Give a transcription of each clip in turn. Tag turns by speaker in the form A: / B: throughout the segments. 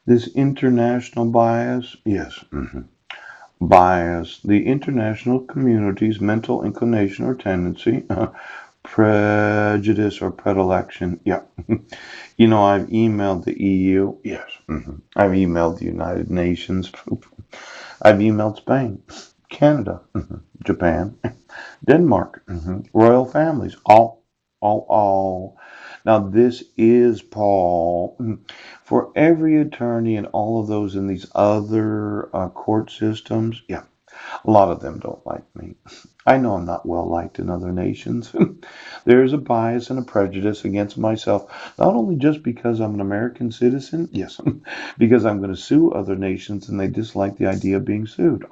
A: This international bias, yes, bias, the international community's mental inclination or tendency, prejudice or predilection, yeah. I've emailed the EU, yes. I've emailed the United Nations, I've emailed Spain, Canada, Japan, Denmark, royal families, all. Now, this is Paul. For every attorney and all of those in these other court systems, yeah, a lot of them don't like me. I know I'm not well liked in other nations. There's a bias and a prejudice against myself, not only just because I'm an American citizen, yes, because I'm going to sue other nations and they dislike the idea of being sued.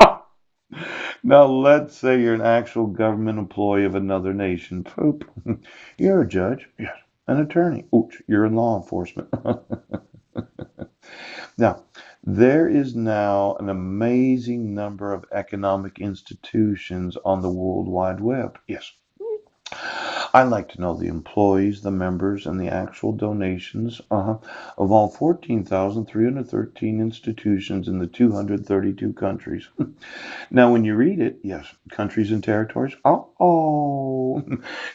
A: Now, let's say you're an actual government employee of another nation. Poop. You're a judge. Yes. An attorney. Ooch, you're in law enforcement. Now, there is now an amazing number of economic institutions on the World Wide Web. Yes. I like to know the employees, the members, and the actual donations of all 14,313 institutions in the 232 countries. Now, when you read it, yes, countries and territories. Oh,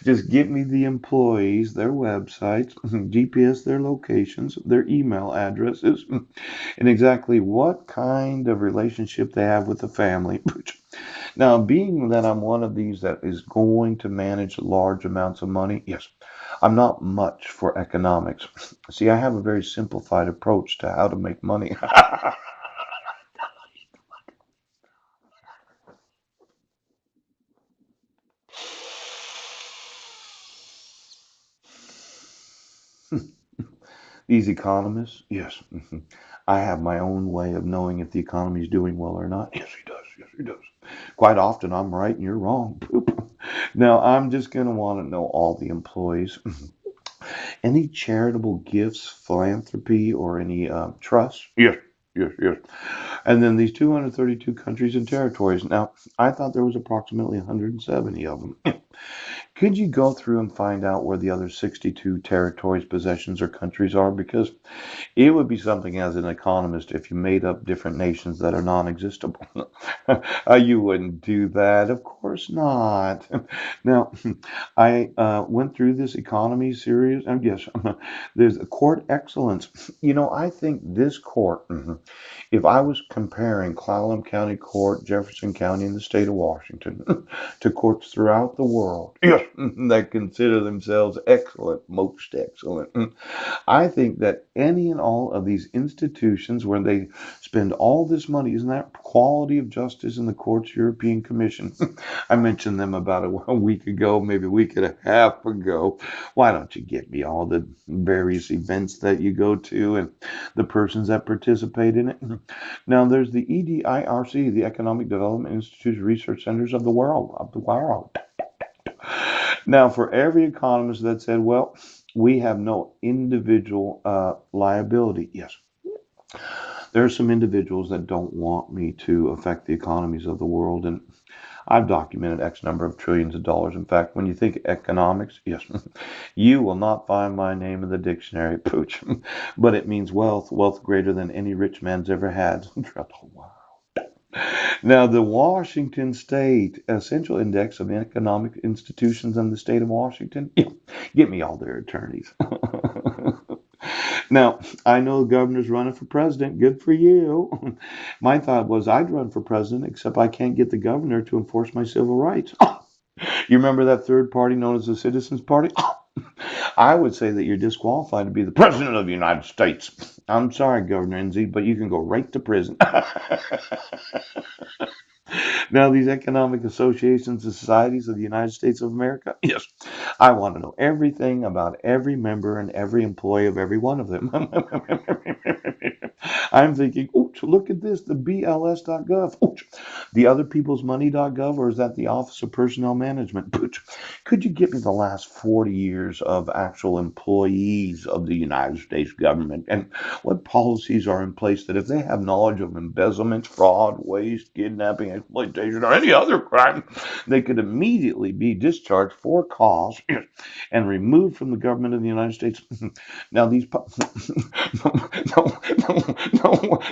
A: just give me the employees, their websites, GPS, their locations, their email addresses, and exactly what kind of relationship they have with the family. Now, being that I'm one of these that is going to manage large amounts of money, yes, I'm not much for economics. See, I have a very simplified approach to how to make money. These economists, yes, I have my own way of knowing if the economy is doing well or not. Yes, he does. Yes, he does. Quite often I'm right and you're wrong. Now, I'm just going to want to know all the employees. Any charitable gifts, philanthropy, or any trusts? Yes, yes. And then these 232 countries and territories. Now, I thought there was approximately 170 of them. Could you go through and find out where the other 62 territories, possessions, or countries are? Because it would be something as an economist if you made up different nations that are non-existable. You wouldn't do that, of course not. Now, I went through this economy series, and yes, there's a court excellence. I think this court, if I was comparing Clallam County Court, Jefferson County in the state of Washington, to courts throughout the world, yes, that consider themselves excellent, most excellent. I think that any and all of these institutions where they spend all this money, isn't that quality of justice in the courts European Commission? I mentioned them about a week ago, maybe a week and a half ago. Why don't you get me all the various events that you go to and the persons that participate in it? Now there's the EDIRC, the Economic Development Institute Research Centers of the world, Now, for every economist that said, well, we have no individual liability, yes, there are some individuals that don't want me to affect the economies of the world, and I've documented X number of trillions of dollars. In fact, when you think economics, yes, you will not find my name in the dictionary, pooch, but it means wealth greater than any rich man's ever had throughout the whole world. Now, the Washington State Essential Index of Economic Institutions in the state of Washington, yeah, get me all their attorneys. Now, I know the governor's running for president. Good for you. My thought was I'd run for president, except I can't get the governor to enforce my civil rights. You remember that third party known as the Citizens Party? I would say that you're disqualified to be the president of the United States. I'm sorry, Governor Enzi, but you can go right to prison. Now, these economic associations and societies of the United States of America, yes, I want to know everything about every member and every employee of every one of them. I'm thinking, look at this, the BLS.gov. The otherpeoplesmoney.gov, or is that the Office of Personnel Management? Could you give me the last 40 years of actual employees of the United States government and what policies are in place that if they have knowledge of embezzlement, fraud, waste, kidnapping, exploitation, or any other crime, they could immediately be discharged for cause and removed from the government of the United States? Now, these, no, no, no, no,